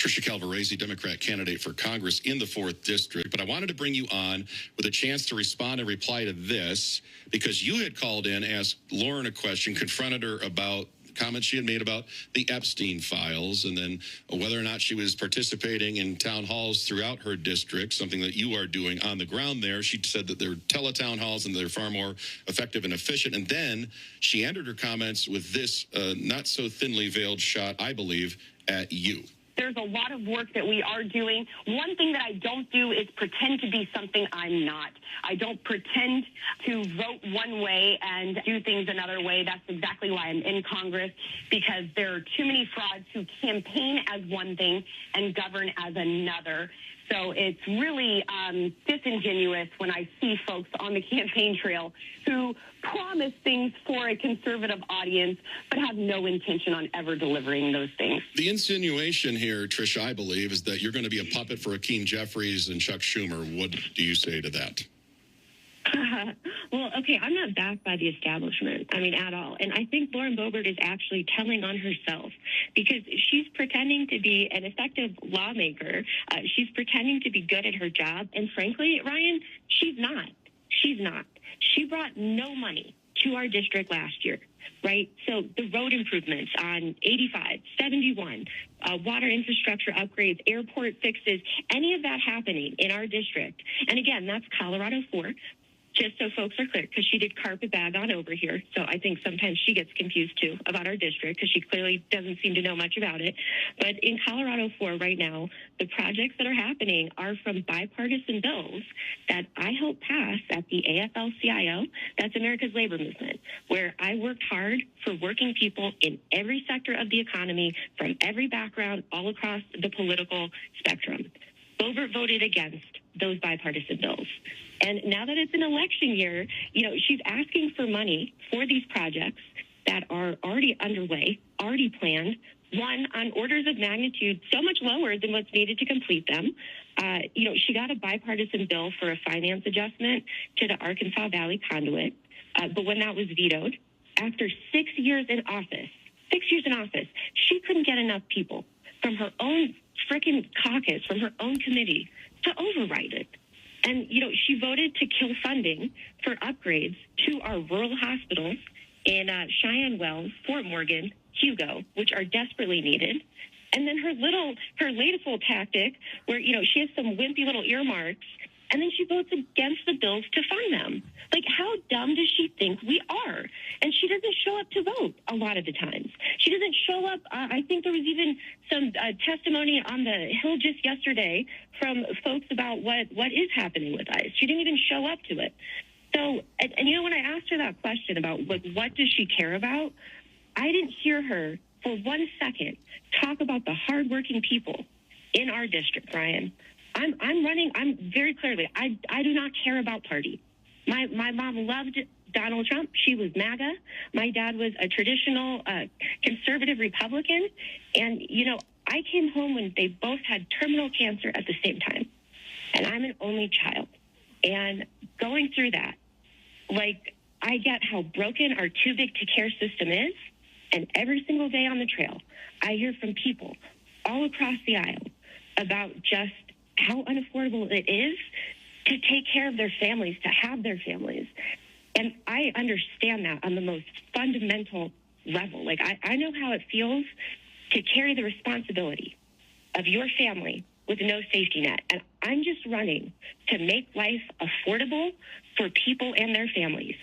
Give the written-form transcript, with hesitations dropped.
Trisha Calvarese, Democrat candidate for Congress in the 4th District. But I wanted to bring you on with a chance to respond and reply to this, because you had called in, asked Lauren a question, confronted her about comments she had made about the Epstein files, and then whether or not she was participating in town halls throughout her district, something that you are doing on the ground there. She said that they're teletown halls and they're far more effective and efficient. And then she ended her comments with this not so thinly veiled shot, I believe, at you. There's a lot of work that we are doing. One thing that I don't do is pretend to be something I'm not. I don't pretend to vote one way and do things another way. That's exactly why I'm in Congress, because there are too many frauds who campaign as one thing and govern as another. So it's really disingenuous when I see folks on the campaign trail who promise things for a conservative audience but have no intention on ever delivering those things. The insinuation here, Trisha, I believe, is that you're going to be a puppet for Hakeem Jeffries and Chuck Schumer. What do you say to that? Well, okay, I'm not backed by the establishment, at all. And I think Lauren Boebert is actually telling on herself, because she's pretending to be an effective lawmaker. She's pretending to be good at her job. And frankly, Ryan, she's not. She's not. She brought no money to our district last year, right? So the road improvements on 85, 71, water infrastructure upgrades, airport fixes, any of that happening in our district. And again, that's Colorado 4. Just so folks are clear, because she did carpet bag on over here. So I think sometimes she gets confused, too, about our district, because she clearly doesn't seem to know much about it. But in Colorado 4 right now, the projects that are happening are from bipartisan bills that I helped pass at the AFL-CIO. That's America's labor movement, where I worked hard for working people in every sector of the economy, from every background, all across the political spectrum. Boebert voted against those bipartisan bills. And now that it's an election year, she's asking for money for these projects that are already underway, already planned, one on orders of magnitude so much lower than what's needed to complete them. She got a bipartisan bill for a finance adjustment to the Arkansas Valley conduit. But when that was vetoed, after 6 years in office, she couldn't get enough people from her own frickin' caucus, from her own committee, to override it. And, she voted to kill funding for upgrades to our rural hospitals in Cheyenne Wells, Fort Morgan, Hugo, which are desperately needed. And then her latest little tactic where, she has some wimpy little earmarks, and then she votes against the bills to fund them. Like, how dumb does she think we are? And she doesn't show up to vote a lot of the times. She doesn't show up. I think there was even some testimony on the Hill just yesterday from folks about what is happening with ICE. She didn't even show up to it. So, and when I asked her that question about, what does she care about, I didn't hear her for 1 second talk about the hardworking people in our district, Brian. I'm running, very clearly, I do not care about party. My mom loved Donald Trump. She was MAGA. My dad was a traditional conservative Republican. And, I came home when they both had terminal cancer at the same time. And I'm an only child. And going through that, I get how broken our too big to care system is. And every single day on the trail, I hear from people all across the aisle about just how unaffordable it is to take care of their families, to have their families. And I understand that on the most fundamental level. I know how it feels to carry the responsibility of your family with no safety net. And I'm just running to make life affordable for people and their families.